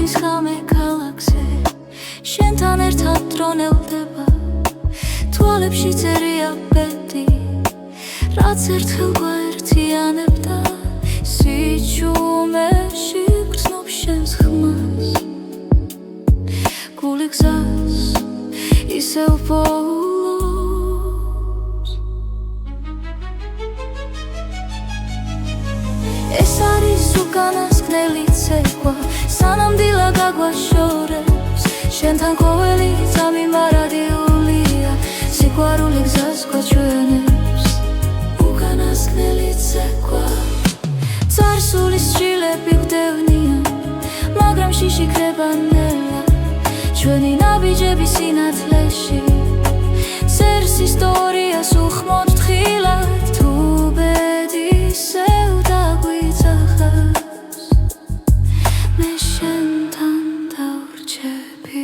უსმის ხამე ქალაქზე შენთან ერთად დრონელდება თვალებში წერია ბედი რაც ერთხელ გვაერთიანებდა სიჩუმეში გრძნობ შენს ხმას გული გზას ისევ პოულობს ეს არის უკანასკნელი ცეკვა სანამდვილად გაგვაშორებს შენთან ყოველი წამი მარადიულია სიყვარული გზას გვაჩვენებს უკანასკნელი ცეკვა წარსულის ჭრილები გვდევნიან მაგრამ შიში ქრება ნელა ჩვენი ნაბიჯები სინათლეში წერს ისტორიას უხმოდ თხილად თუ ბედი ისევ დაგვიძახავს მე შენთან დავრჩები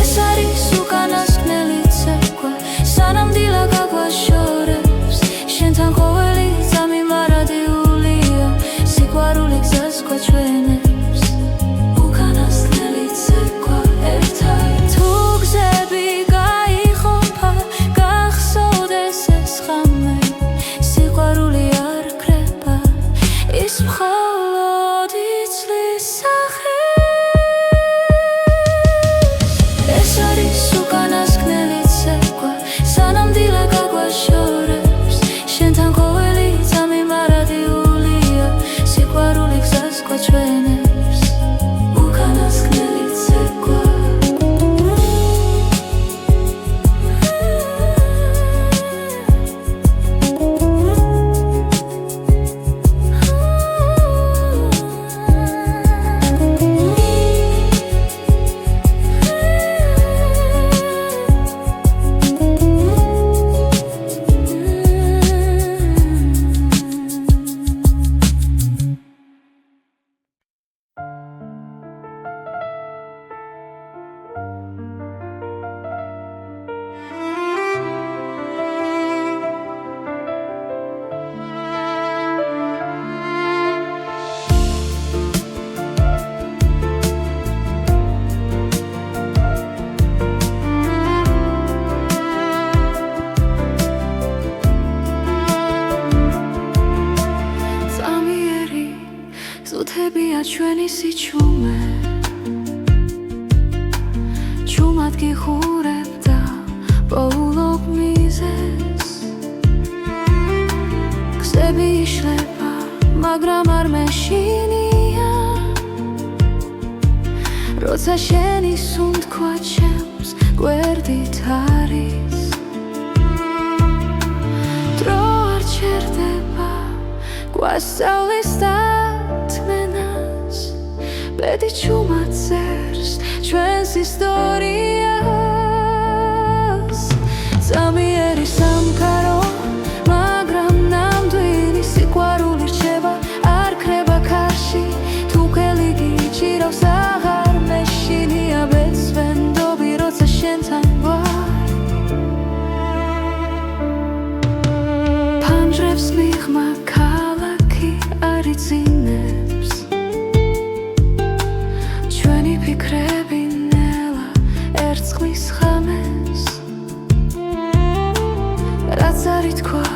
ეს არის უკანასკნელი ცეკვა სანამდვილად გაგვაშორებს შენთან ყოველი წამი მარადიულია სიყვარული გზას გვაჩვენებს უკანასკნელი ცეკვა ერთად თუ გზები გაიხომფა გახსოვდეს ეს ხამე სიყვარული არ ქრება ის მხოლოდ იცლის სახეს ეს არის უკანასკნელი ცეკვა სანამდვილად გაგვაშორებს შენთან ყოველი წამი მარადიულია სიყვარული გზას გვაჩვენებს უკანასკნელი ცეკვა ზუთებია ჩვენი სიჩუმე ჩუმად გიხურებ და პოულობ მიზეს გზები იშლება მაგრამ არ მეშინია როცა შენი სუნთქვა ჩემს გვერდით არის დრო არ ჩერდება გვასწავლის ბედი ჩუმად წერს ჩვენს ისტორიას წამიერი სამყარო მაგრამ ნამდვილი სიყვარული რჩება არ ქრება ქარში თუ ხელი გიჭირავს აღარ მეშინია ბეცვენდობი როცა შენთან ვარ ფანჯრებს მიღმა ქალაქი არ იწინებს ფიქრები ნელა ერწყმის ხამეს რაც არ ითქვა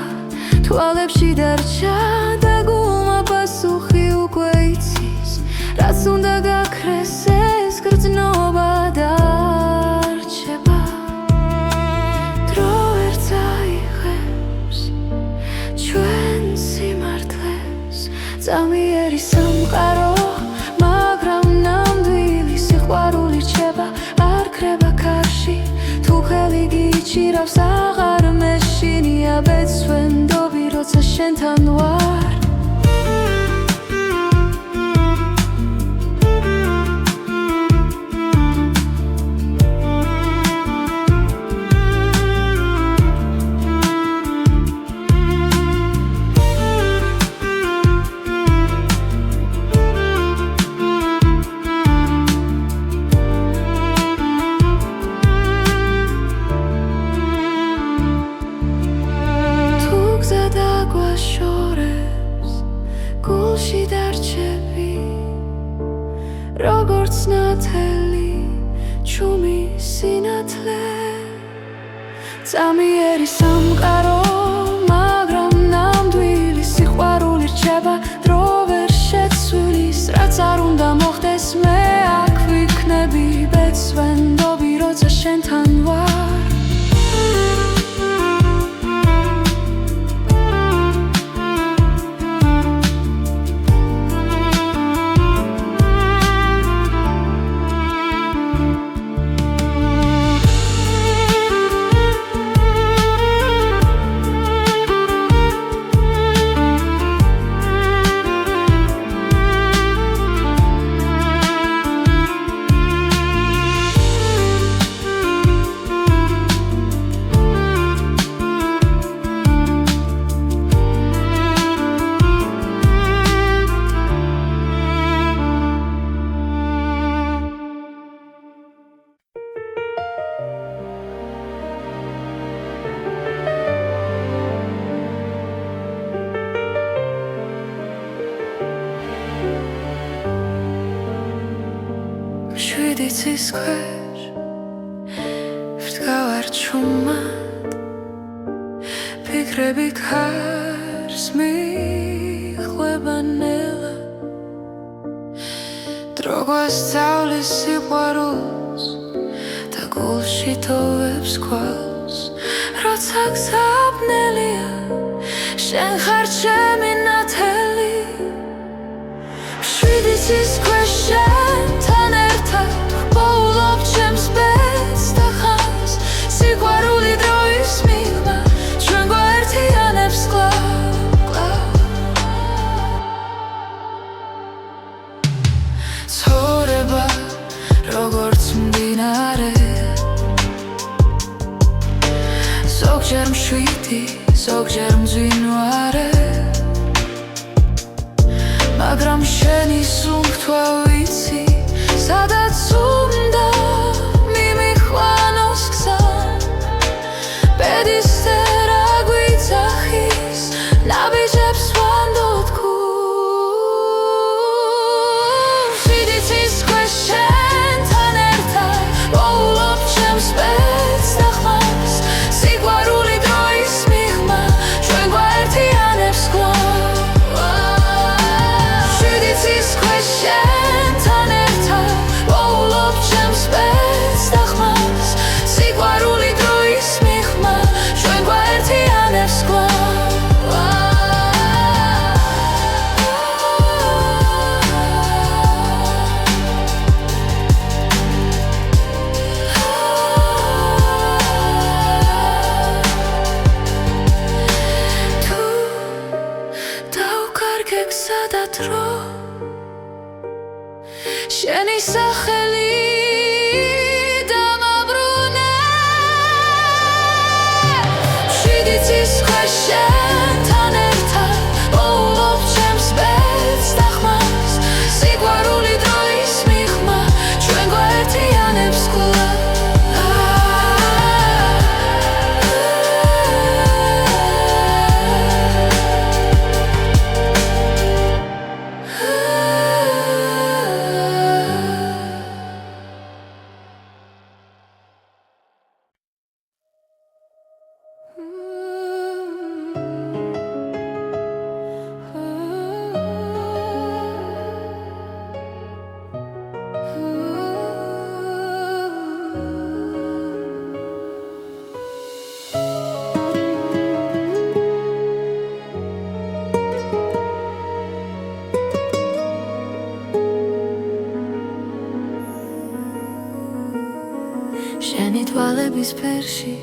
თვალებში დარჩა და გულმა პასუხი უკვე იცის რაც უნდა გაქრეს ეს გრძნობა დარჩება დრო ვერ წაიღებს ჩვენ სიმართლეს წამიერი სამყარო სიყვარული რჩება არ ქრება ქარში თუ ხელი გიჭირავს აღარ მეშინია ბეცვენდობი როცა შენთან ვარ água chora. როგორც ნათელი ჩუმი სინათლე წამიერი სამყარო მაგრამ ნამდვილი სიყვარული რჩება დრო ვერ შეცვლის რაც არ უნდა მოხდეს მე აქ ვიქნები ბეცვენდობი როცა შენთან ვარ იცის ქვეშ ვდგავარ ჩუმად ფიქრები ქარს მიხვება ნელა დრო გვასწავლის სიყვარულს და გულში თოვებს ქვალს როცა გზაბნელია შენ ხარ ჩემი ნათელი მშვიდ იცის ქვეშ შენთან ერთად Polo ჩემს ბედს და ხანს სიყვარული დროის მიღმა ჩვენ გვაერთიანებს კლავ ცხოვრება როგორც მდინარე ზოგჯერ მშვიდი ზოგჯერ მძვინვარე მაგრამ შენი სუნთქვა ვიცი სადაც უნდა მიმიხვანოს გზა ბედისწერა გვიძახის ნაბიჯებს ვანდოთ გულს მშვიდ იცის ქვეშ შენთან ერთად ვოულობ ჩემს ბედს და ხმას სიყვარული დროის მიღმა ჩვენ გვაერთიანებს კლავ მშვიდ იცის ქვეშ შენთან ერთად ჩემს ბედს და ხმას სიყვარული დროის მიღმა ჩვენ გვაერთიანებს თუ დავკარგე გზა და დრო შენი სახელი შენთან ერთად ვოულობ ჩემს ბედს და ხმას სიყვარული დროის მიღმა ჩვენ გვაერთიანებს კლავ შენი თვალების ფერში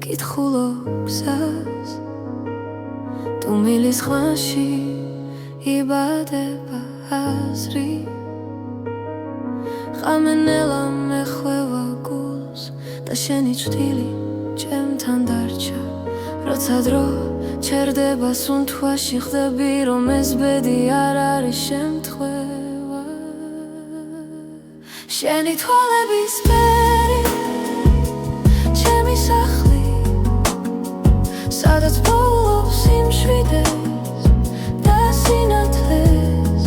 კითხულობ გზას თუ მილის ხვანში იბადება აზრი ხამენელა მეხვევა გულს და შენი ჭრილი ჩემთან დარჩა როცა დრო ჩერდება სუნთქვაში ხდები რომ ეს ბედი არ არის შემთხვევა შენი თვალების ფერი ჩემი სახლი სადაც პოულობს სიმშვიდეს და სინათლეს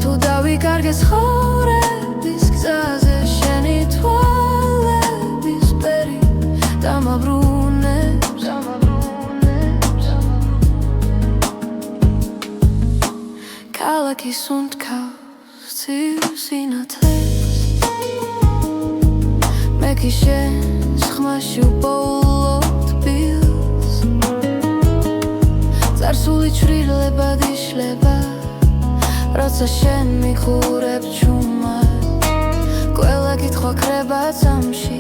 თუ დავიკარგე კარგი ცხოვრების გზაზე შენი თვალების ბერი დამაბრუნებს ქალაქის უნდკავს ცივ სინათლეს მე კი შენს ხმაში უპოულობ თბილს წარსული ჩვრილებად იშლება როცა შენ მიხურებ ჩუმად ყველა კითხვა ქრება წამში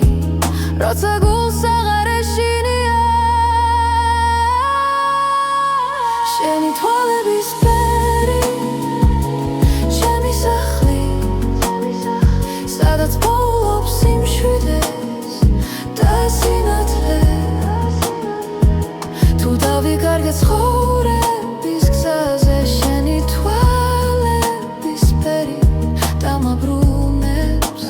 როცა გულს აღარ ეშინია შენი თვალების ბერი ჩემი სახლი სადაც პოულობს სიმშვიდეს და სინათლეს თუ დავიკარგე ცხოვრების გზაზე შენი თვალების ბერი დამაბრუნებს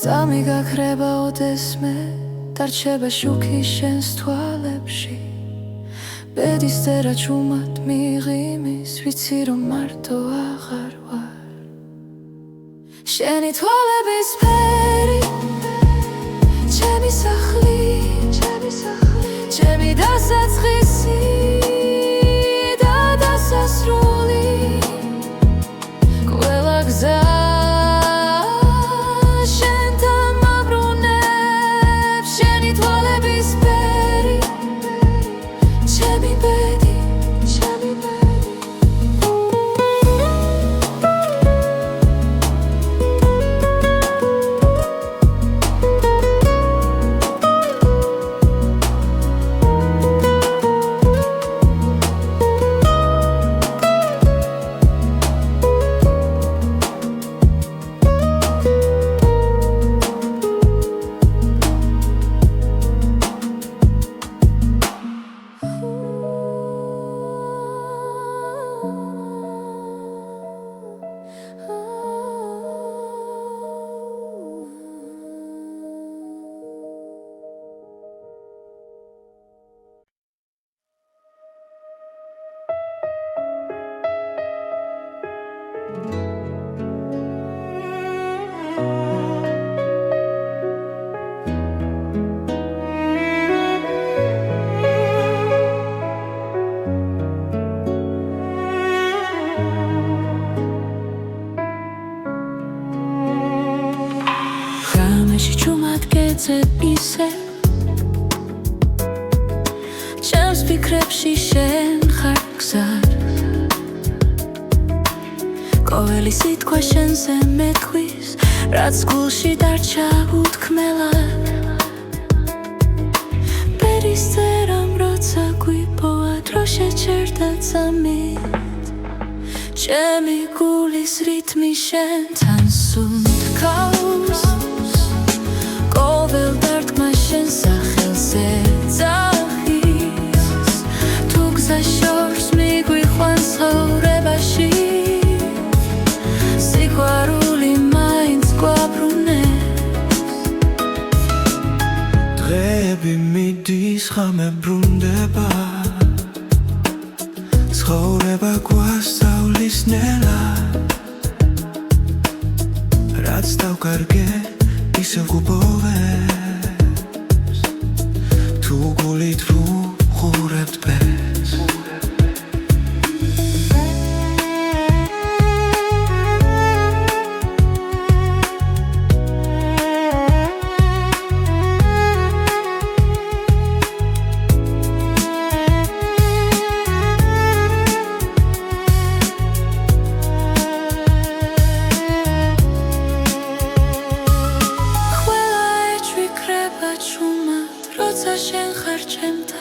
წამი გაქრება ოდესმე დარჩება შუქი შენს თვალებში ბედის წერა ჩუმად მიღიმის ვიცი რომ მარტო აღარ ვარ შენი თვალების ფერი ჩემი სახლი ჩემი დასაწყისი და დასასრული ყველა გზა ისე ჩემს ფიქრებში შენ ხარ გზად ყოველი სიტყვა შენზე მეთქვის რაც გულში დარჩა უთქმელად ბედის წერამ როცა გვიპოვა დრო შეჩერდა წამით ჩემი გულის რითმი შენთან სუნთქავს ყოველ დარტყმა შენ სახელზე ძახის თუ გზა შორს მიგვიყვანს ცხოვრებაში სიყვარული მაინც გვაბრუნებს დღეები მიდის ხამე ბრუნდება ცხოვრება გვასწავლის ნელა რაც დავკარგე ისევ გუბოვებს თუ გულით ვუყურებთ ბერს შენ ხარ ჩემთან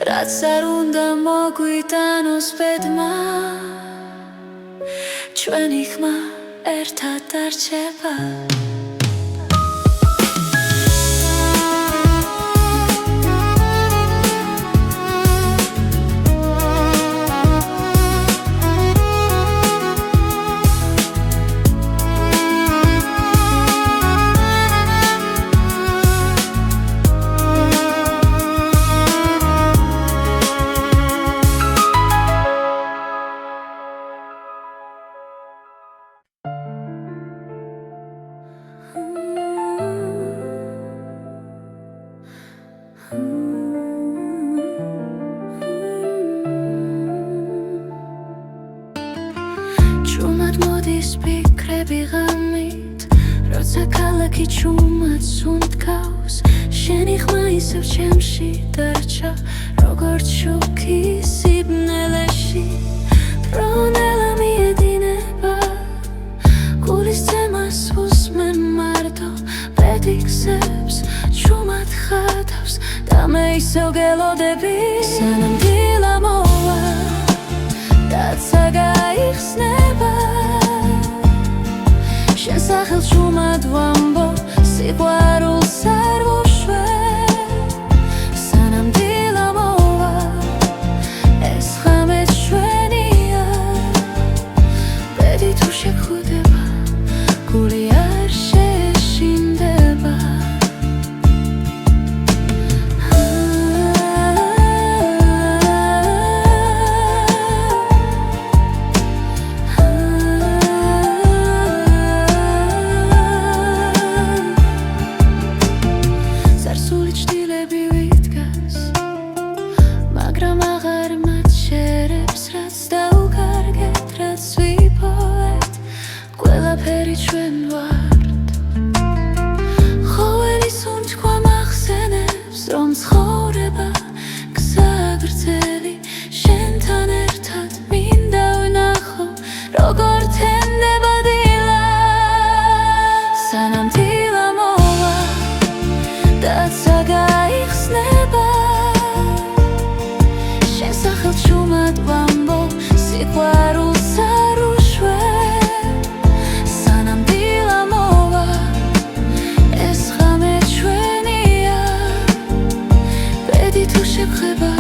რაც არ უნდა მოგვიტანოს ბედმა ჩვენი ხმა ერთად დარჩება ჭუმად მოდის ფიქრები ღამით როცა ქალაქი ჭუმად სუნთქავს შენი ხმა ისევ ჩემში დარჩა როგორც შუქი სიბნელეში ფრონელა მიედინება გულის ძემას უსმენ მარტო პედიქსებს ჭუმად ხატავს და მე ისევ გელოდები სანამ დილა მოვა დაცა გაიხსნება შენ სახელს ჭუმად ვამბობ სიყვარულს არ ვუშვებ სანამ დილა მოვა ეს ღამე ჩვენია ბედი თუ შეგხვდება გული არ შეშინდება ჩვენ ვართ ხოველი სუნთქვა მახსენებს რომ ცხოვრება გზა გრძელი შენთან ერთად მინდა ვნახო როგორ თენდება დილა სანამ დილა მოვა დაცა გაიხსნება შენ სახელს ჭუმად ვამბობ სიყვარულს არ ვუშვებ შეგხვდება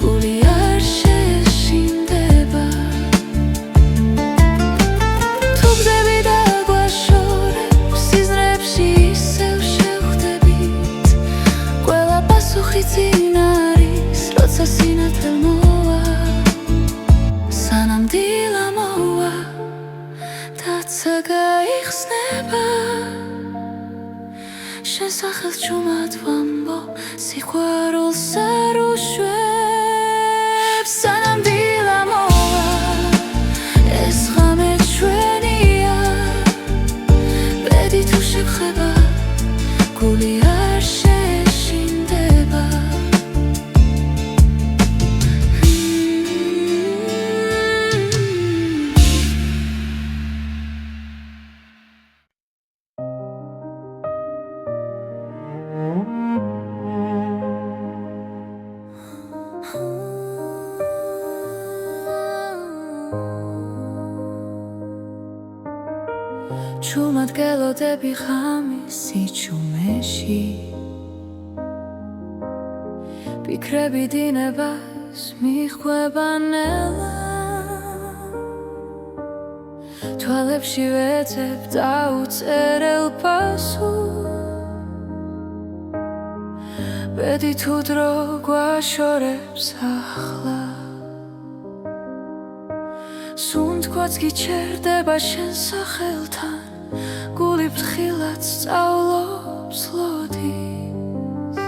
გული არ შეშინდება თუ გზები დაგვაშორებ სიზმრებში ისევ შევხვდებით ყველა პასუხი წინ არის როცა სინათლე მოვა სანამ დილა მოვა დაცა გაიხსნება შენ სახელს ჭუმად ვამბობ სიყვარულს არ ვუშვებ სანამ დილა მოვა ეს ღამე ჩვენია ბედი თუ შეგხვდება გული არ შეშინდება ჭუმად გელოდები ღამის სიჩუმეში ფიქრები დინებას მიხვება ნელა თვალებში ვეძებ დაუწერელ პასუხს ბედი თუ დრო გვაშორებს ახლა სუნთქვაც გიჩერდება შენ სახელთან გული ფრთხილად სწავლობს ლოდის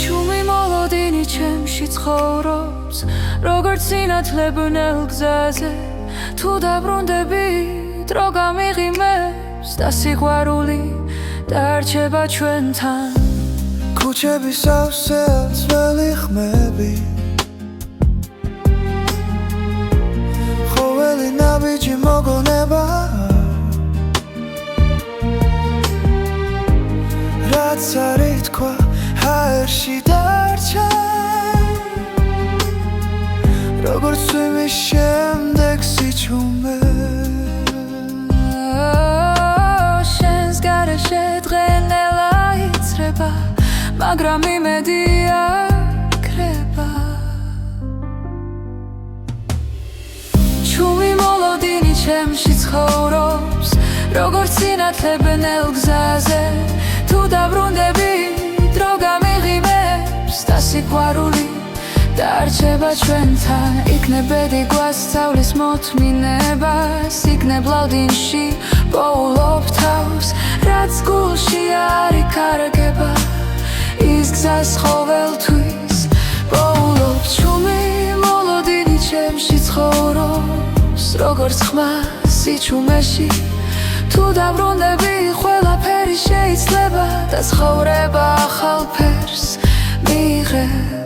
ჭუმი მოლოდინი ჩემში ცხოვრობს როგორც სინათლე ბნელ გზაზე თუ დაბრუნდები დრო გამიღიმებს და სიყვარული დარჩება ჩვენთან ქუჩები სავსე ძველი ხმები ხოველი ნაბიჯი მოგონება რაც არ ითქვა ჰაერში დარჩა როგორც იმის შემდეგ სიჩუმე შენს გარეშე დღენელა იცრება მაგრამ იმედი აქრება ჩუმი მოლოდინი ჩემში ცხოვრობს როგორც სინათლებნელ გზაზე თუ დაბრუნდები დრო გამიღიმებს და სიყვარული დარჩება ჩვენთან იქნებ ბედი გვასწავლის მოთმინებას იქნებ ლავდინში პოულობ თავს რაც გულში არ იკარგება ის გზას ყოველთვის პოულობ ჩუმი მოლოდინი ჩემში ცხოვრობს როგორც ხმა სიჩუმეში თუ დაბრუნდები ყველაფერი შეიძლება და ცხოვრება ახალ ფერს მიიღებს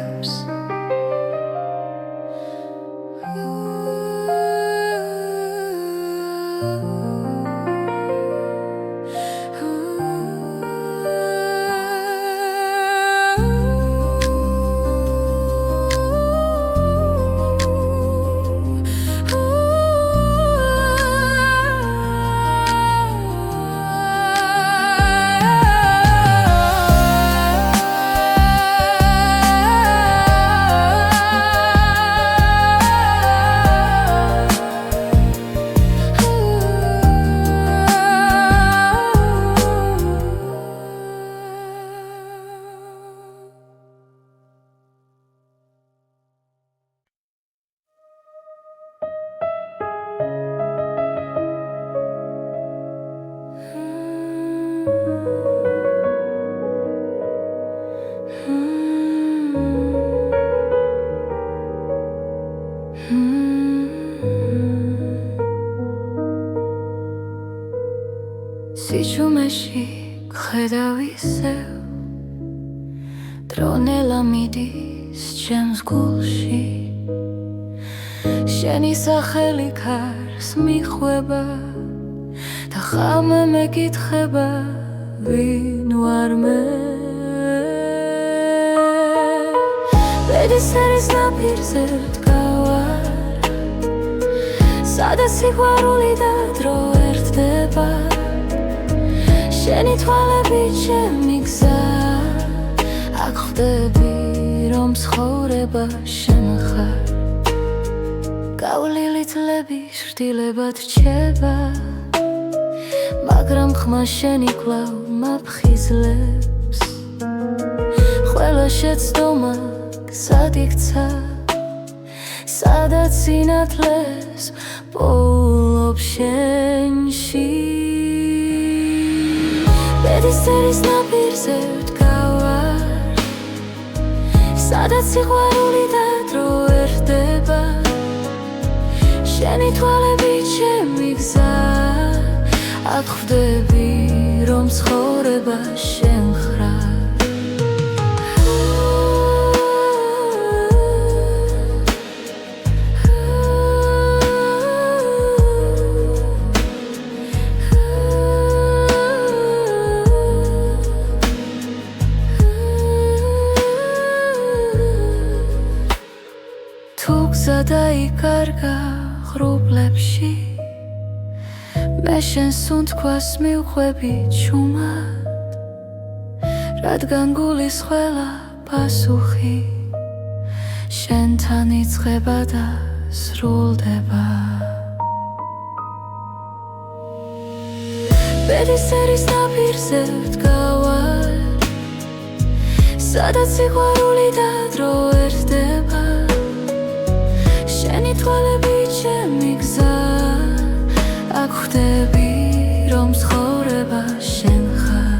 სიჩუმეში გხედავ ისევ დრონელა მიდის ჩემს გულში შენი სახელი ქარს მიხვება და ხამე მეკითხება ვინ ვარ მე ბედის ერის ნაპირზე ვდგავარ სადაც სიყვარული და დრო ერთდება შენი თვალებით ჩემი გზა აქ ხვდები რომ ცხოვრება შენ ხარ გავლილი წლები შრდილებად რჩება მაგრამ ხმა შენი კვლავ მაფხიზლებს ყველა შეცდომა გზად იქცა სადაც სინათლეს პოულობ შენში ბედის ერის ნაპირზე ვდგავარ სადაც სიყვარული და დრო ერთდება შენი თვალებით ჩემი გზა აქ ხვდები რომ ცხოვრება შენ ხარ დაიკარგა ღრუბლებში მე შენს სუნთქვას მივხვები ჩუმად რადგან გულის ყველა პასუხი შენთან იწყება და სრულდება ბედის ერის ნაპირზე ვდგავარ სადაც სიყვარული და დრო ერთდება შენი თვალებით ჩემი გზა აქ ხვდები რომ ცხოვრება შენ ხარ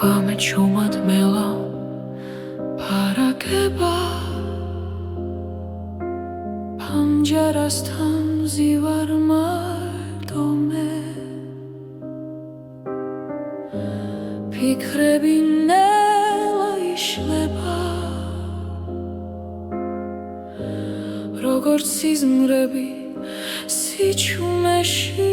ქვამე ჩუმად მელა ფარაგება ამჯერასთან ზივარ მარტო მე ფიქრები ნელა იშლება როგორც სიზმრები სიჩუმეში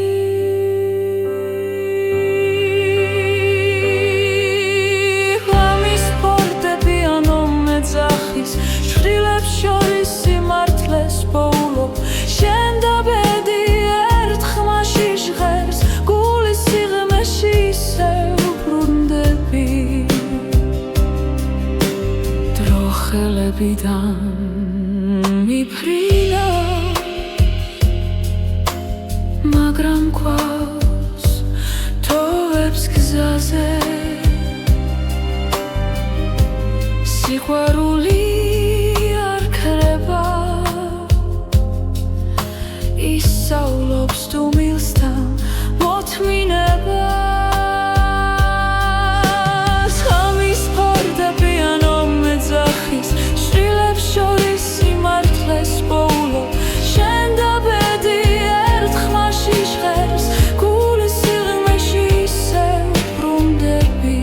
ღამის პორტები ამომეძახის შვილებს შორის სიმართლეს პოულობ შენ და ბედი ერთ ხმაში ჟღერს გულის სიღრმეში ისევ ბრუნდები დრო ხელებიდან მიფრინა მაგრამ გვაქვს თოვებს გზაზე სიყვარული არ ქრება ისავლობს თუ მილსთან მოთმინებას ღამის ფარდები ამომეძახის შვილებს შორის სიმართლეს პოულობ შენ და ბედი ერთ ხმაში ჟღერს გულის სიღრმეში ისევ ბრუნდები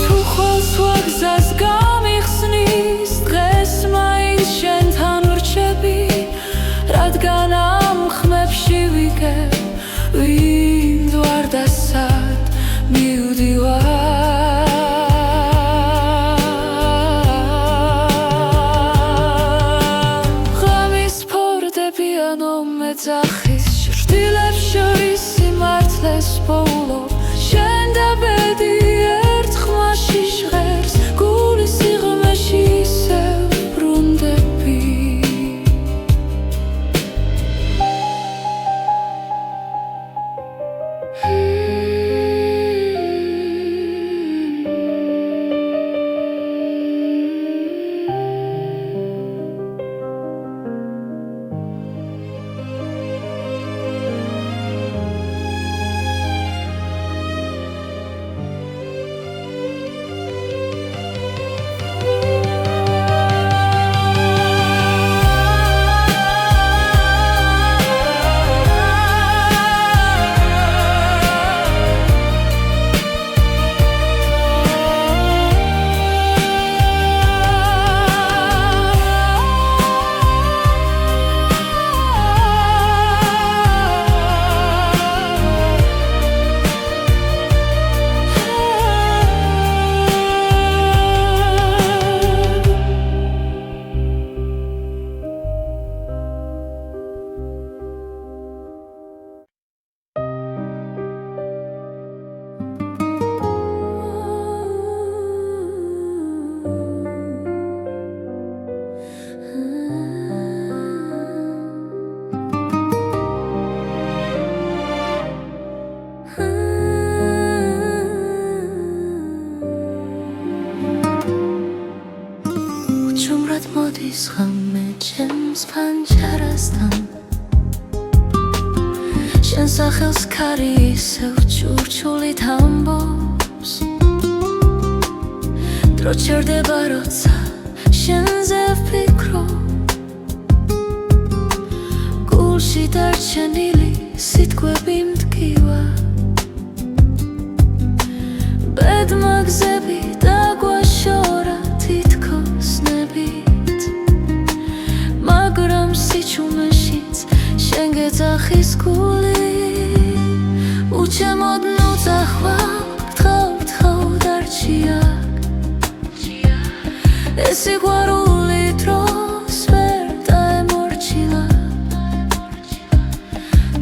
თუ ხოლს ვაგზას გამიხსნის დღეს მაინც შენთან ვრჩები რადგან ამ ხმებში ვიგებ ვინ ვარ და სად მივდივარ ღამის ფორდები ამომეძახის შვილებს შორის სიმართლეს პოულობ შენ და ბედი ერთ ხმაში ჟღერს გულის სიღრმეში ისევ ბრუნდები უჩუმრად მოდის ღამე ჩემს ფანჯარასთან შენ სახელს ქარი ისევ ჩურჩულით ამბობს დრო ჩერდება როცა შენზე ვფიქრობ გულში დარჩენილი სიტყვები მტკივა ბედმა გზები დაგვაშორა თითქოს ნებით მაგრამ სიჩუმეშიც შენ გეძახის გული უჩემოდ ნუძახვალ გთხოვ დარჩია ეს სიყვარული დროს ვერ დაემორჩილა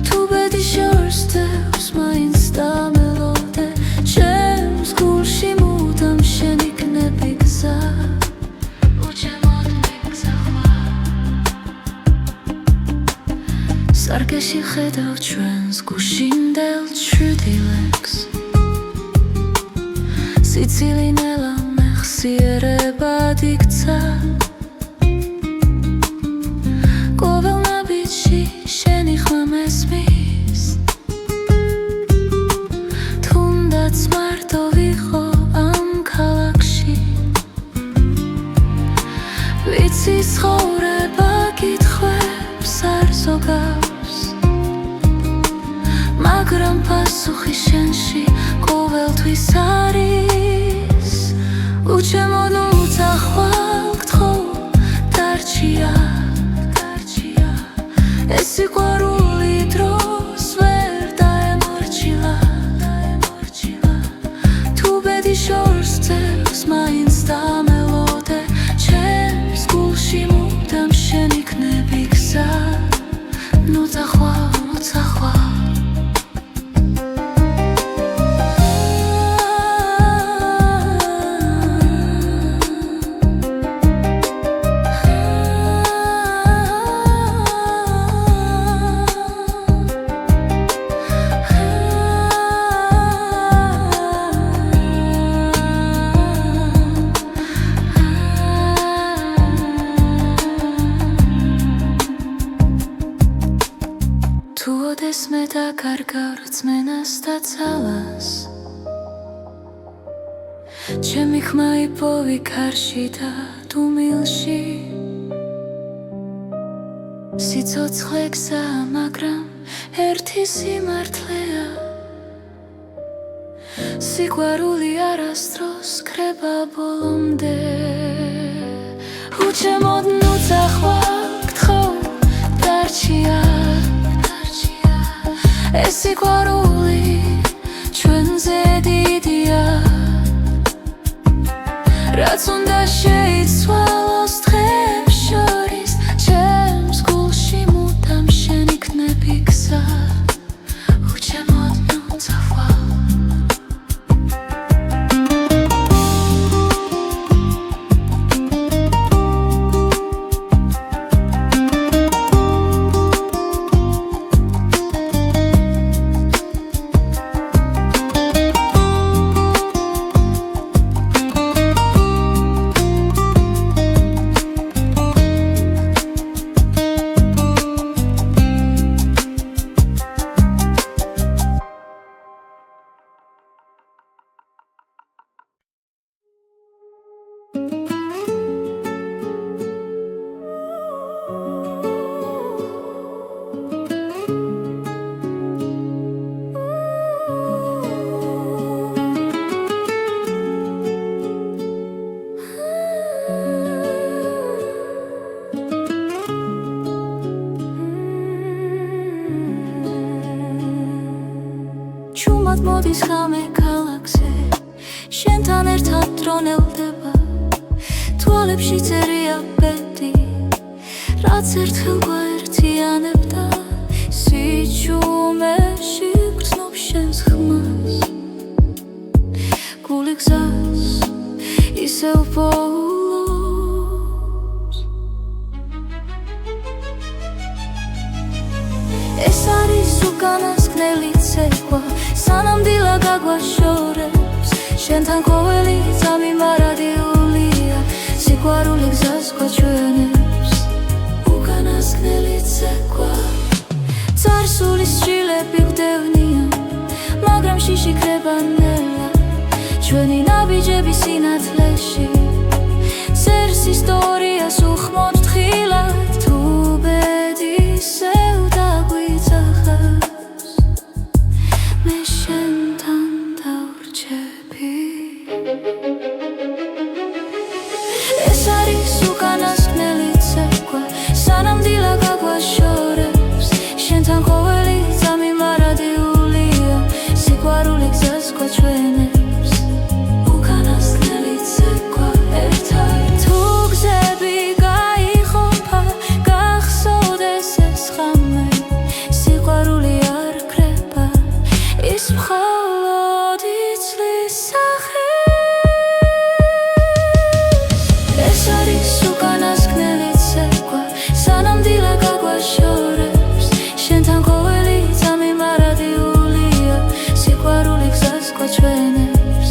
თუ ბედი შორს დევს მაინც დამელოდე ჩემს გულში მუდამ შენ იქნები გზა უჩემოდ მიგზახვარ სარკეში ხედავ ჩვენს გუშინდელ ჩრდილებს სიცილი ნელა მეხსიერებად იქცა ყოველ ნაბიჯში შენი ხმა მესმის თუნდაც მარტო ვიყო ამ ქალაქში ვიცი ცხოვრება კითხვებს არ ზოგავს მაგრამ პასუხი შენში ყოველთვის არის უჩემო ნუცა ხვალ გთხოვ დარჩია ეს სიყვარული დროს ვერ დაემორჩილა თუ ბედი შორს ძევს მაინც დამელოდე ჩემს გულში მუდამ შენ იქნები გზა ნუცა ხვალ თუ ოდეს მე დაკარგავ რწმენას და ძალას ჩემი ხმა იპოვი ქარში და დუმილში სიცოცხლე გზაა მაგრამ ერთი სიმართლეა სიყვარული არასდროს კრება ბოლომდე უჩემოდ ნუცა ხვალ გთხოვ დარჩია ეს სიყვარული ჩვენზე დიდია რაც უნდა შეიცვალოს დღეებს შორის ჩემს გულში მუდამ შენ იქნები გზა უჩემოდ ნუცა ხვალ მოდის ხამე ქალაქზე შენთან ერთად დრონელდება თვალებში წერია ბედი რაც ერთხელ გვაერთიანებდა სიჩუმეში გრძნობ შენს ხმას გული გზას ისევ პოულობს ეს არის უკანასკნელი ცეკვა სანამდვილად გაგვაშორებს შენთან ყოველი წამი მარადიულია სიყვარული გზას გვაჩვენებს უკანასკნელი ცეკვა წარსულის სჯილები გვდევნია მაგრამ შიში ქრება ნელა ჩვენი ნაბიჯები სინათლეში წერს ისტორიას უხმოდ თხილად თუ ბედი ისევ დაგვიძახავს მე შენთან დავრჩები ეს არის უკანასკნელი ცეკვა სანამდვილად გაგვაშორებს შენთან ყოველი წამი მარადიულია სიყვარული გზას გვაჩვენებს უკანასკნელი ცეკვა ერთად თუ გზები გაიხომფა გახსოვდეს ეს ხამე სიყვარული არ კრება ის მხოლოდ იცლის სახე ეს არის უკანასკნელი ცეკვა სანამდვილად გაგვაშორებს შენთან ყოველი წამი მარადიულია სიყვარული გზას გვაჩვენებს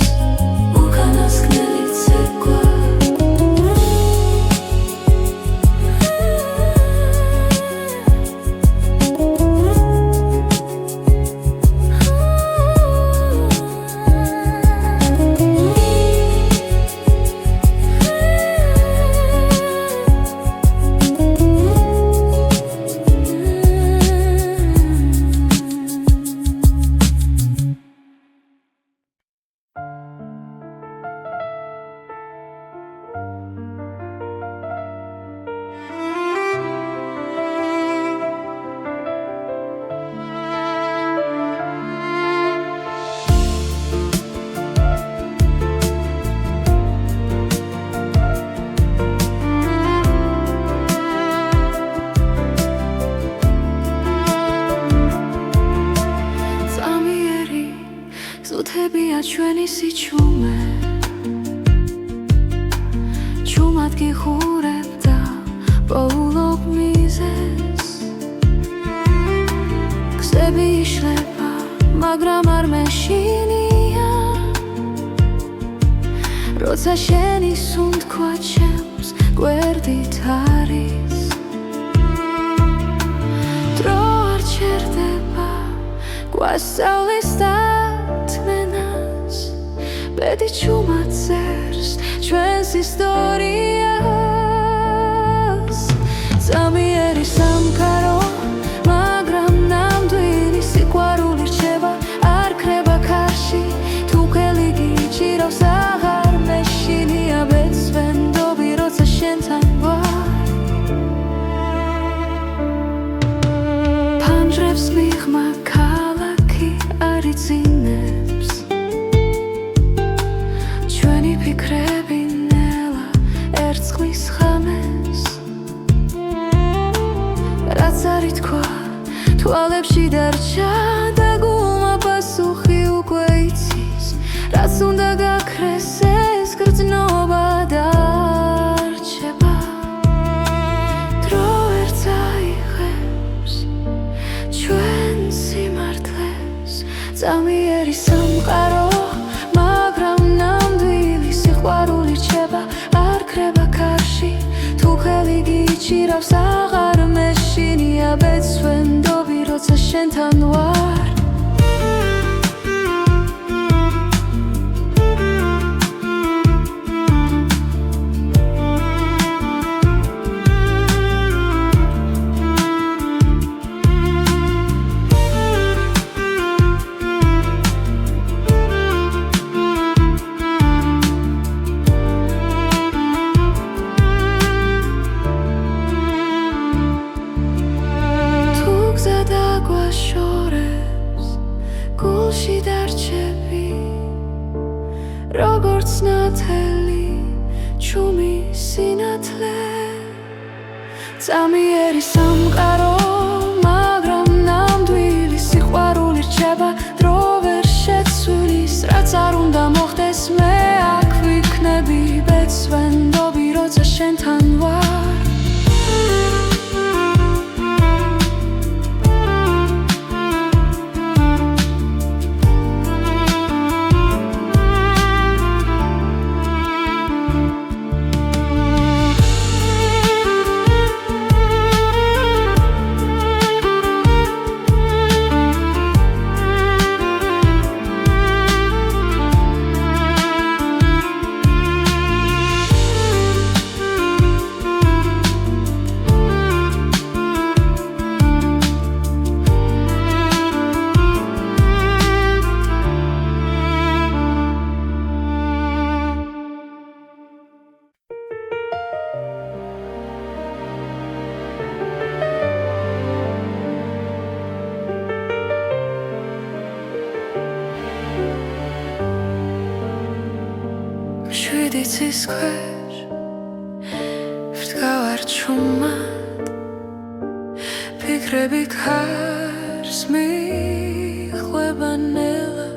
იცებია ჩვენი სიჩუმე ჩუმად გიხურებ და პოულობ მიზეს გზები იშლება მაგრამ არ მეშინია როცა შენი სუნთქვა ჩემს გვერდით არის დრო არ ჩერდება გვასწავლის დათმენას ბედი ჩუმად წერს ჩვენს ისტორიას ზამიერი სამყარო მაგრამ ნამდვილი სიყვარული რჩება არ ქრება ქარში თუ ხელი გიჭირავს აღარ მეშინია ბეცვენდობი როცა შენთან ვარ ფანჯრებს მიღმა ქალაქი არ იცინებს ჩვენი ფიქრები ნელა ერწყმის ხამეს რაც არ ითქვა თვალებში დარჩა და გულმა პასუხი უკვე იცის რაც უნდა გაქრეს ეს გრძნობა დარჩება დრო ვერ წაიღებს ჩვენ სიმართლეს ზამიერი სამყარო მაგრამ ნამდვილი სიყვარული რჩება არ ქრება ქარში თუ ხელი გიჭირავს აღარ მეშინია ბეცვენდობი როცა შენთან ვარ გულში დარჩები როგორც ნათელი ჩუმი სინათლე ზამიერი სამყარო მაგრამ ნამდვილი სიყვარული რჩება დრო ვერ შეცვლის რაც არ უნდა მოხდეს მე აქ ვიქნები ბეცვენდობი როცა შენთან ვარ შვიდიცის ქვეშ ვდგავარ ჩუმად ფიქრები ქარს მიხვება ნელა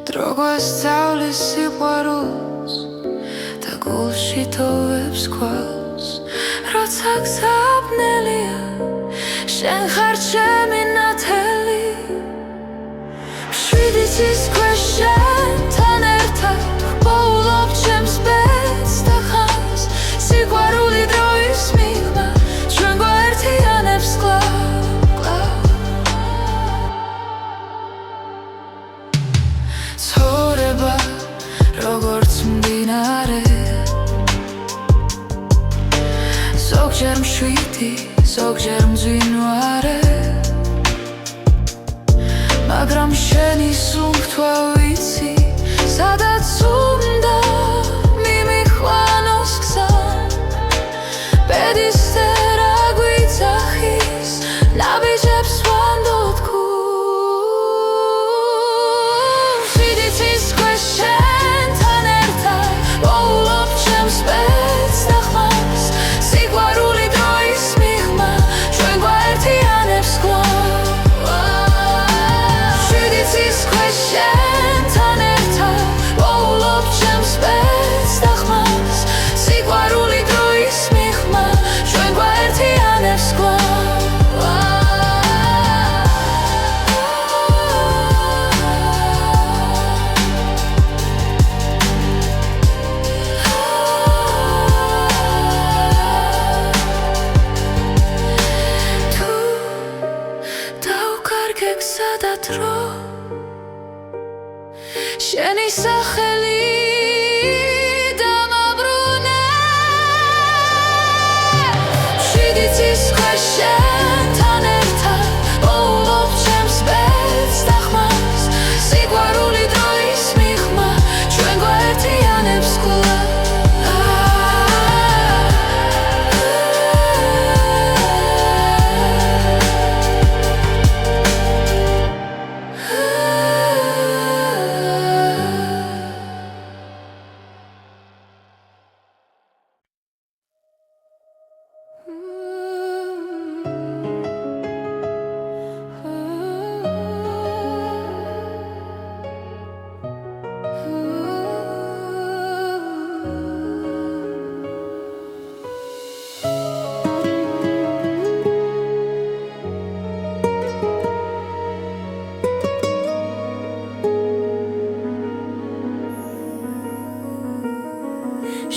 დრო გვასწავლის სიყვარულს და გულში თოვებს ქვალს როცა გზაბნელია შენ ხარ ჩემი ნათელი შვიდიცის ქვეშ შენთან ერთად პოულობ ჩემს ბედს და ხანს სიყვარული დროის მიღმა ჩვენ გვაერთიანებს კვლავ ცხოვრება როგორც მდინარე ზოგჯერ მშვიდი ზოგჯერ მძვინვარე მაგრამ შენი სუნთქვა ვიცი სადაც უნდა მიმიხვანოს გზა ბედის წერა გვიძახის ნაბიჯებს ვანდოთ გულს შვიდიცის ქვეშ შენთან ერთად პოულობ ჩემს ბედს და ხმას სიყვარული დროის მიღმა ჩვენ გვაერთიანებს კვლავ შვიდიცის ქვეშ შენი სახელი დამაბრუნე შიდიცის შენთან ერთად პოულობ ჩემს ბედს და ხმას სიყვარული დროის მიღმა ჩვენ გვაერთიანებს კვლავ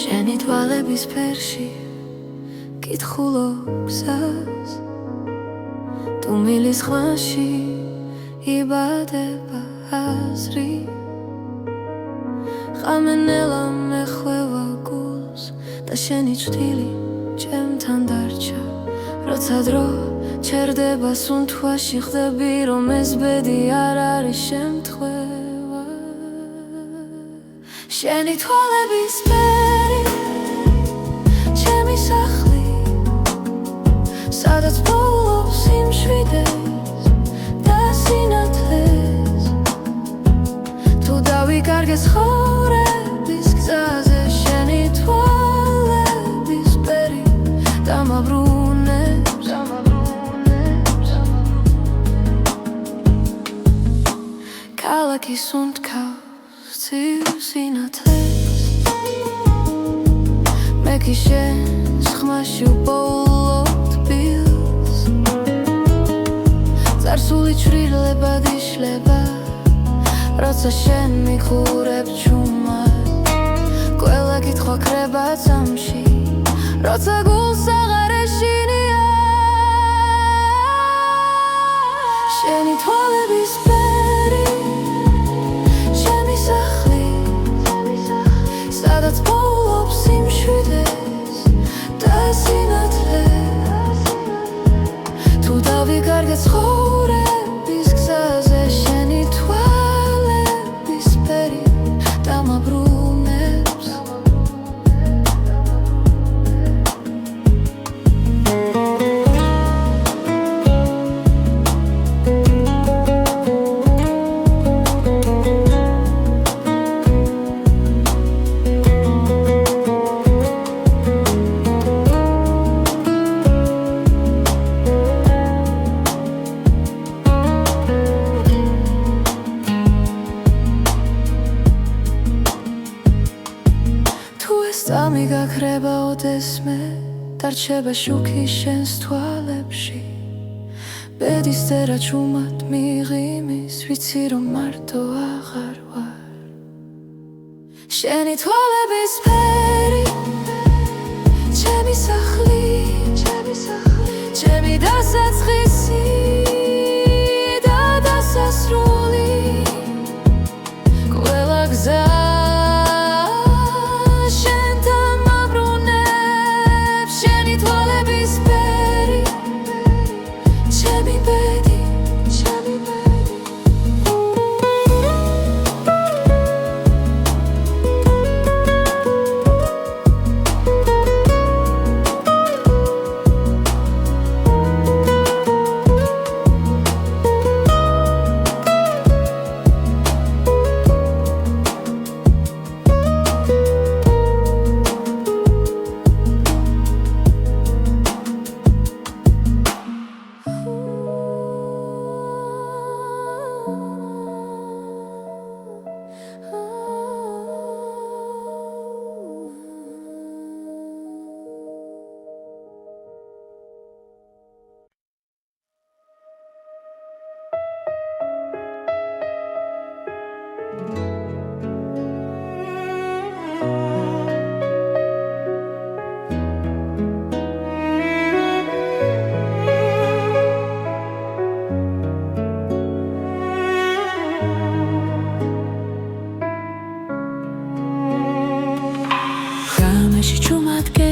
შენი თვალების ფერში კითხულობ გზას თუ მილის ხმაში იბადება აზრი ხამენელა მეხვევა გულს და შენი ჭრილი ჩემთან დარჩა როცა დრო ჩერდება სუნთქვაში ხდები რომ ეს ბედი არ არის შემთხვევა შენი თვალების ფერი ჩემი სახლი სადაც პოულობს სიმშვიდეს და სინათლეს თუ დავიკარგე ცხოვრების გზაზე შენი თვალების ფერი დამაბრუნებს ქალაქი სუნთქავს ცივ სინათლეს მე კი შენს ხმაში უპოულობ თბილს წარსული ჩრდილებად იშლება როცა შენ მიხურებ ჩუმად ყველა კითხვა ქრება წამში როცა გულს აღარ ეშინია შენი თვალების ფერი ჩემი სახლი სადაც პოულობს სიმშვიდეს და სინათლეს თუ დავიკარგე ცხოვრების გზაზე შენი თვალების ფერი დამაბრუნებს წამი გაქრება ოდესმე დარჩება შუქი შენს თვალებში ბედის წერა ჩუმად მიღიმის ვიცი რომ მარტო აღარ ვარ შენი თვალების ფერი ჩემი სახლი ჩემი დასაწყისი და დასასრული ყველა გზა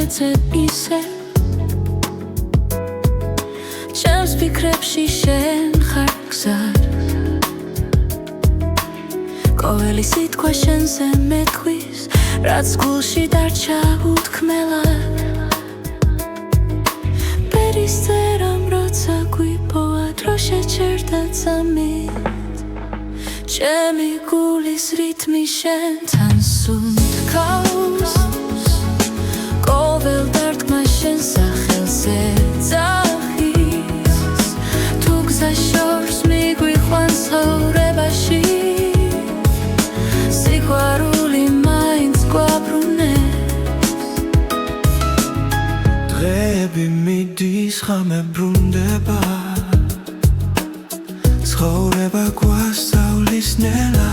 შეეცებ ისე ჩემს ფიქრებში შენ ხარ გზად ყოველი სიტყვა შენზე მეთქვის რაც გულში დარჩა უთქმელად პერისწერამ როცა გვიპოვა დრო შეჩერდა წამით ჩემი გულის რითმი შენთან სუნთქავს ყოველ დარტყმა შენ სახელზე ძახის თუ გზა შორს მიგვიყვანს ცხოვრებაში სიყვარული მაინც გვაბრუნებს დღეები მიდის ხამე ბრუნდება ცხოვრება გვასწავლის ნელა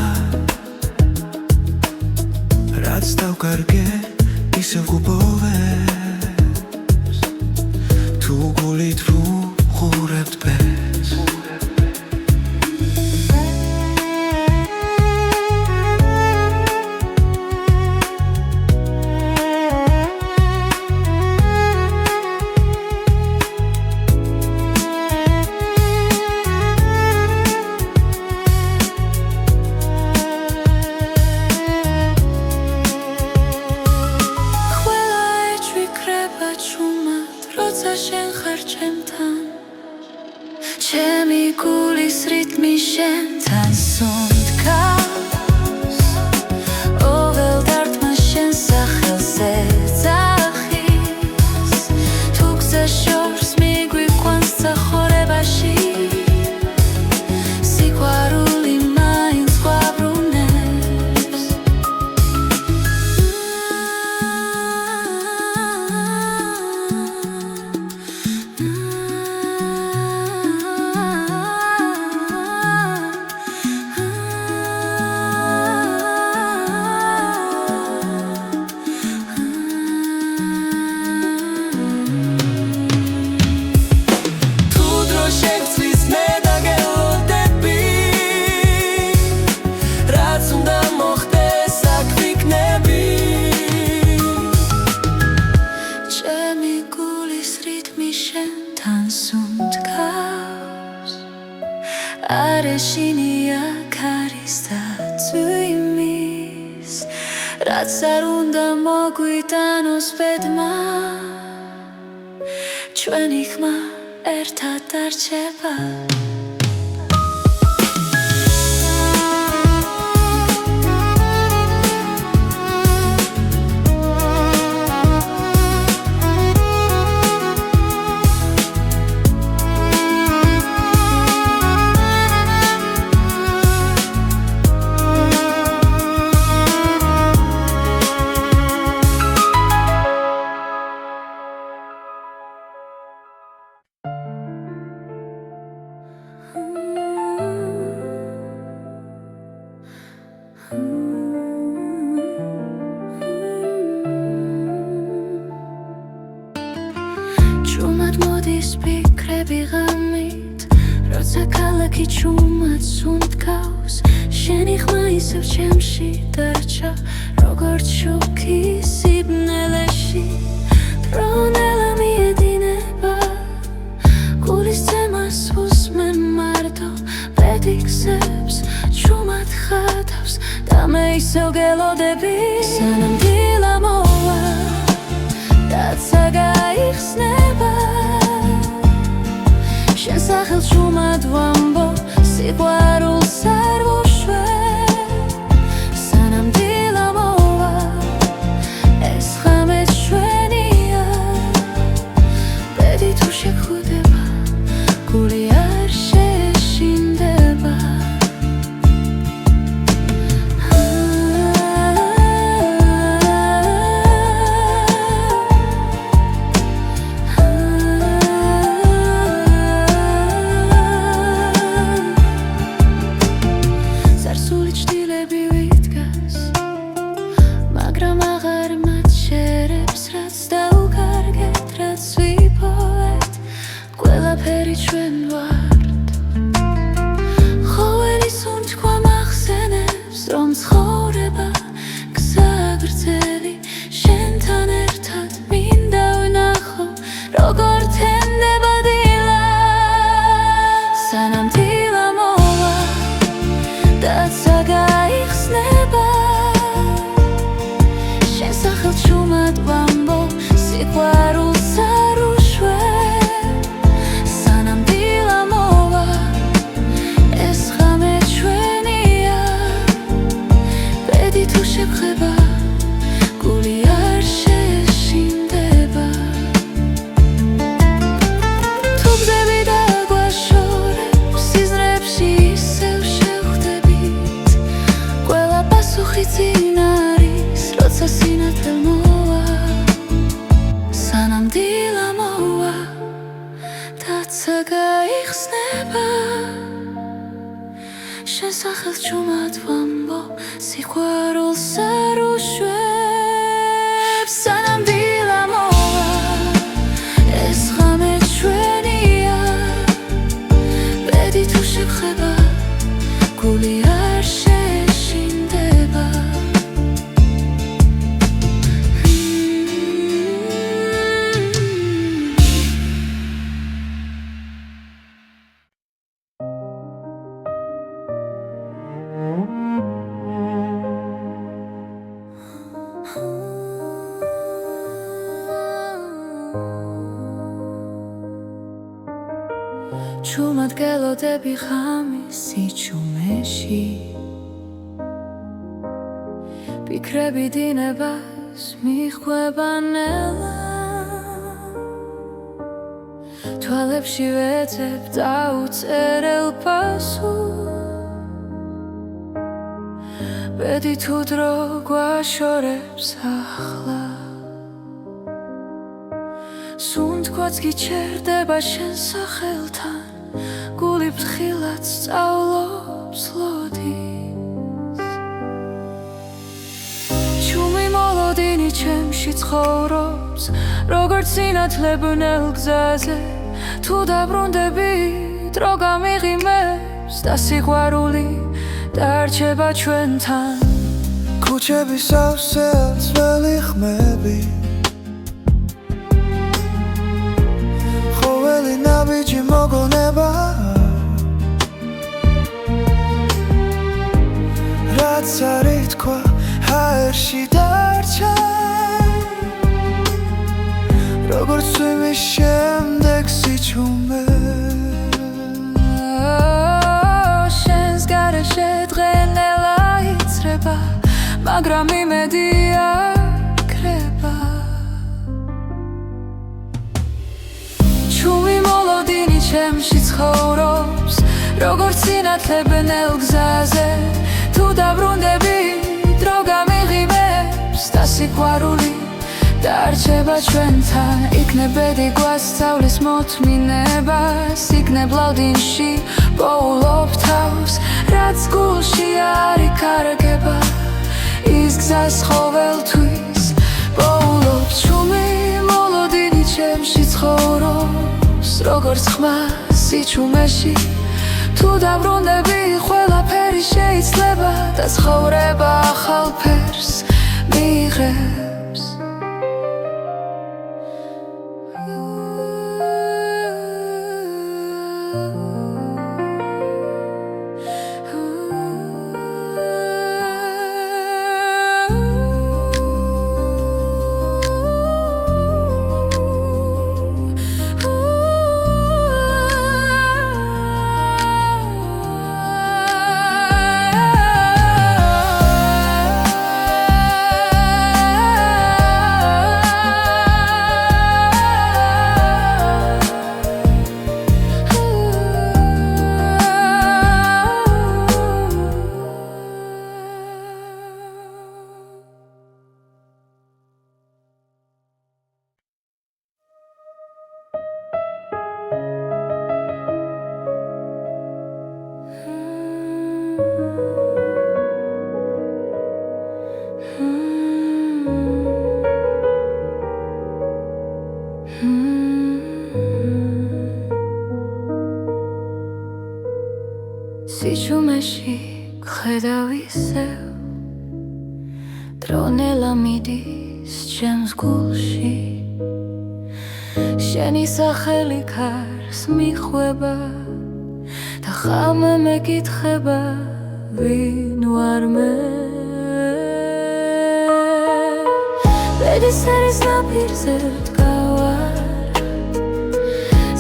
რაც დავკარგე ისევ გუბოვებს თუ გულით ვუყურებთ ბეს შენ ხარ ჩემთან ჩემი გულის რითმი შენთან სუნთქავს ყოველ დარტყმა შენ სახელზე ძახის თუ გზა შორს მიგვიყვანს ცხოვრებაში სიყვარული მაინც გვაბრუნებს არეშინია ქარის და წვიმის რაც არ უნდა მოგვიტანოს ბედმა ჩვენი ხმა ერთად დარჩება ჭუმად მოდის ფიქრები ღამით როცა ქალაქი ჭუმად სუნთქავს შენი ხმა ისევ ჩემში დარჩა როგორც შუქი სიბნელეში დრონელა მიედინება გულის ძემას უსმენ მარტო პედიქსებს ჭუმად ხატავს და მე ისევ გელოდები სანამ დილა მოვა დაცა გაიხსნება შენ სახელს ჭუმად ვამბობ სიყვარულს არ ვუშვებ სანამ დილა მოვა ეს ღამე ჩვენია ბედი თუ შეგვხვდება გული არ შეშინდება ცხოვრება გზა გრძელი შენთან ერთად მინდა გაიხსნება შენ სახელს ჩუმად ვამბო სიყვარულს არ უშვებ სანამ დილა მოვა ეს ღამე ჩვენია ბედი თუ შეგხება გული არ შეშინდება თუ გზები დაგვაშორებ სიზმრებში ისევ შევხვდებით ყველა პასუხი წინ არის როცა სინათლე მოვა სანამ დილა მოვა დაცა გაიხსნება შენ სახელს ჩუმად ვამბო სიყვარულს არ უშვებ სანამ დილა მოვა ეს ღამე ჩვენია ბედი თუ შეგხება გული არ შეშინდება ჩუმად გელოდები ღამის სიჩუმეში ფიქრები დინებას მიხვება ნელა თვალებში ვეძებ დაუწერელ პასუხს ბედი თუ დრო გვაშორებს ახლა სუნთქვაც გიჩერდება შენ სახელთან გული ფრთხილად სწავლობს ლოდის ჩუმი მოლოდინი ჩემში ცხოვრობს როგორც სინათლე ბნელ გზაზე თუ დაბრუნდები დრო გამიღიმებს და სიყვარული დარჩება ჩვენთან ქუჩების სავსე ძველი ხმები ხოველი ნაბიჯი მოგონება რაც არ ითქვა ჰაერში დარჩა როგორც წვიმის შემდეგ სიჩუმე შენს გარეშე დღენელა იცრება მაგრამ იმედი აქრება ჩუმი მოლოდინი ჩემში ცხოვრობს როგორც სინათლე ბნელ გზაზე თუ დაბრუნდები დრო გამიღიმებს და სიყვარული დარჩება ჩვენთან იქნებ ბედი გვასწავლის მოთმინებას იქნებ ლავდინში პოულობ თავს რაც გულში არ იკარგება ის გზას ყოველთვის პოულობ ჩუმი მოლოდინი ჩემში ცხოვრობს როგორც ხმა სიჩუმეში თუ დაბრუნდები ყველაფერი შეიძლება და ცხოვრება ახალ ფერს მიიღებს სიჩუმეში გხედავ ისევ დრონელა მიდის ჩემს გულში შენი სახელი ქარს მიხვება და ხამე მეკითხება ვინ ვარ მე ბედისერის ნაპირზე ვდგავარ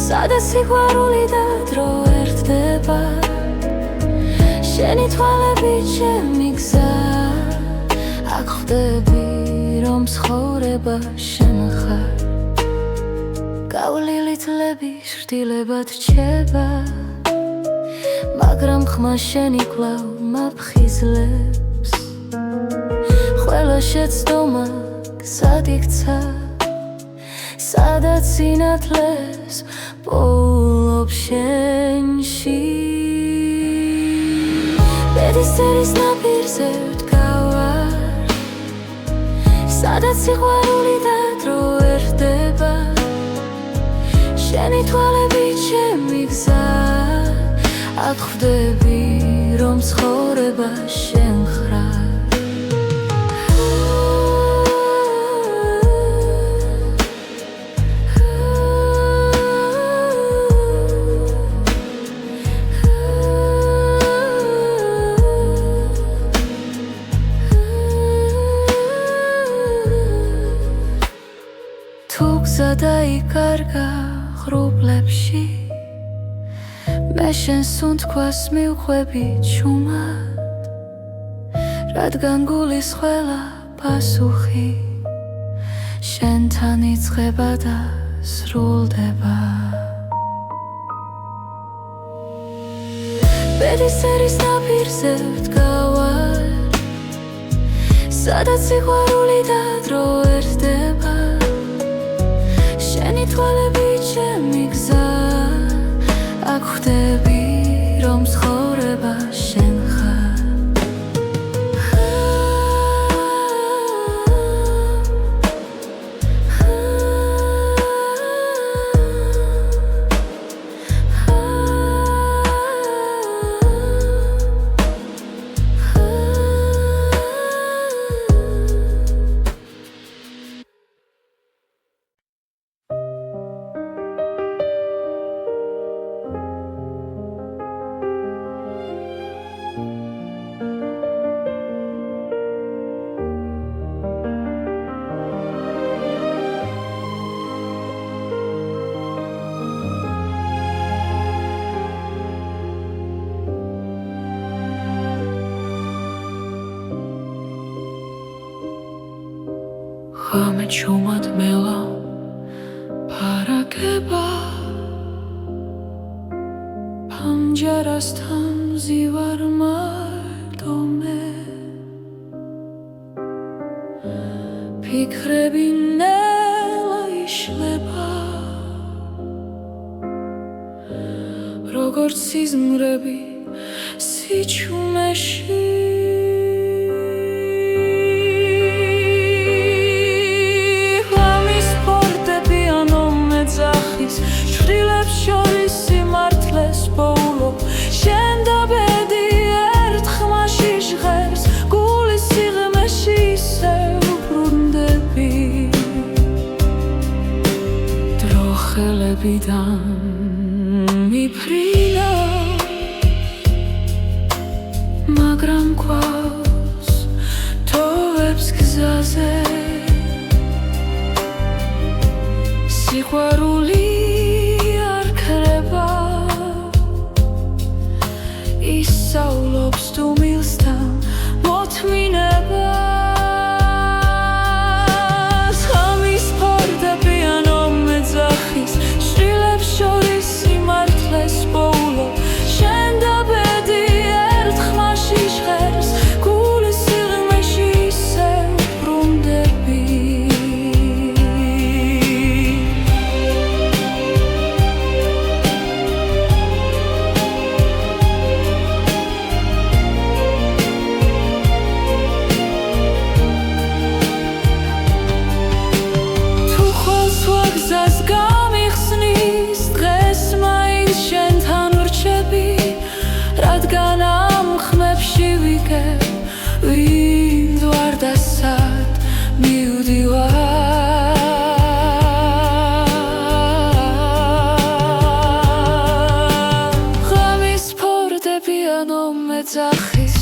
სადაც სიყვარული და დრო ერთდება შენი თვალებით ჩემი გზა აქ ხვდები რომ ცხოვრება შენ ხარ გავლილი თლები შრდილებად რჩება მაგრამ ხმა შენი კვლავ მაფხიზლებს ყველა შეცდომა გზად იქცა სადაც სინათლეს პოულობ შენში ბედისერის ნაპირზე ვდგავარ სადაც სიყვარული და დრო ერთდება შენი თვალებით ჩემი გზა აქ ხვდები რომ ცხოვრება შენ ხარ თუ გზა დაიკარგა ღრუბლებში მე შენს სუნთქვას მივხვები ჩუმად რადგან გულის ყველა პასუხი შენთან იწყება და სრულდება ბედისერის ნაპირზე ვდგავარ სადაც სიყვარული და დრო ერთდება შენი თვალებით ჩემი გზა აქ ხვდები რომ ცხოვრება შენ ხარ ხამე ჩუმად მელა ფარაგება პანჯარასთან მზივარ მარტო მე ფიქრები ნელა იშლება როგორც სიზმრები სიჩუმეში შრდილებს შორის სიმართლეს პოულობ შენ და ბედი ერთ ხმაში ჟღერს გულის სიღრმეში ისევ ბრუნდები დრო ხელებიდან მიფრინა მაგრამ გვაქვს თოვებს გზაზე სიყვარული ისავლობს თუ მილსთან მოთმინებას ხამის ფარდები ანო მეძახის შრდილებს შორის სიმართლეს პოულობ შენ და ბედი ერთ ხმაში ჟღერს გულის სიღრმეში ისევ ბრუნდები რადგან ამ ხმებში ვიგებ ვინ ვარ და სად მივდივარ ღამის ფორდები ანო მეძახის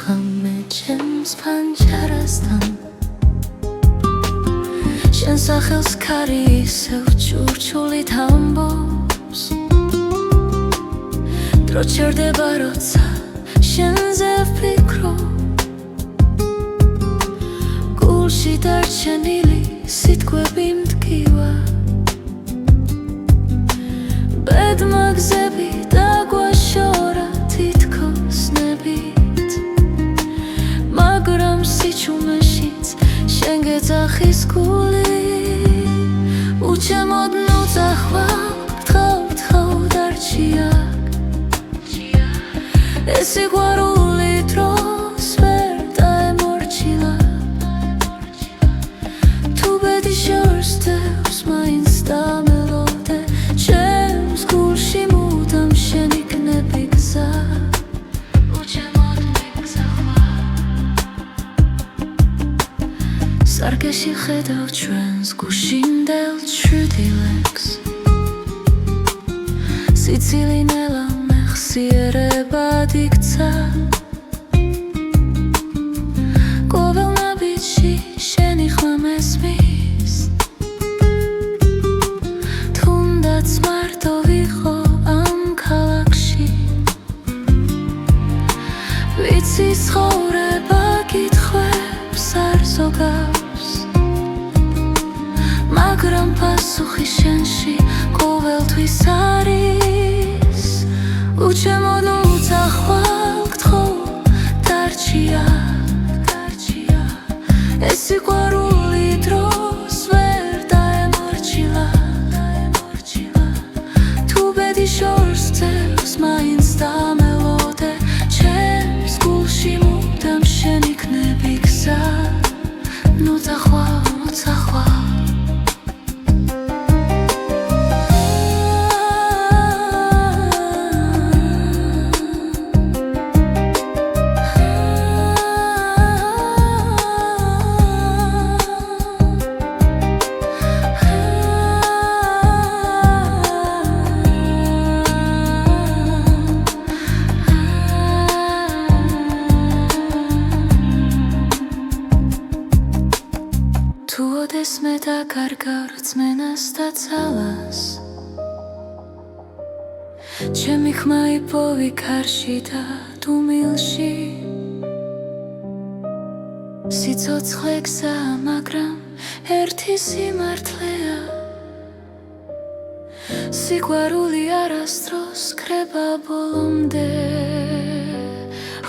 ხამე ჩემს ფანჯარასთან შენ სახელს ქარი ისევ ჭურჭულით ამბობს დრო ჩერდება როცა შენზე ვფიქრობ გულში დარჩენილი სიტყვები მტკივა ბედმა გზები დაგვაშორა თითქოს ნებით მაგრამ სიჩუმეშიც შენ გეძახის გული უჩემოდ ნუ წახვალ გთხოვ დარჩია ეს სიყვარული დროს ვერ დაემორჩილა თუ ბედი შორს დევს მაინც დამელოდე ჩემს გულში მუდამ შენ იქნები გზა უჩემოდ მიგზახვარ სარკეში ხედავ ჩვენს გუშინდელ ჩრდილებს სიცილინელა მეხსიერებად იქცა ყოველ ნაბიჯში შენი ხმა მესმის თუნდაც მარტო ვიყო ამ ქალაქში ვიცი ცხოვრება კითხვებს არ ზოგავს მაგრამ პასუხი შენში ყოველთვის არის უჩემოდ ნუ წახვალ გთხოვ დარჩია ეს სიყვარული დროს ვერ დაემორჩილა თუ ბედი შორს ძევს მაინც დამელოდე ჩემს გულში მუდამ შენ იქნები გზა ნუ წახვალ თუ ოდესმე დაკარგავ რწმენას და ძალას ჩემი ხმა იპოვი ქარში და დუმილში სიცოცხლე გზაა მაგრამ ერთი სიმართლეა სიყვარული არასდროს კრება ბოლომდე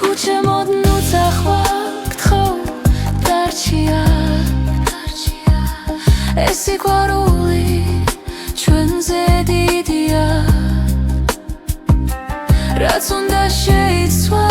უჩემოდ ნუ წახვალ გთხოვ დარჩია ეს სიყვარული ჩვენზე დიდია რაც უნდა შეიცვალ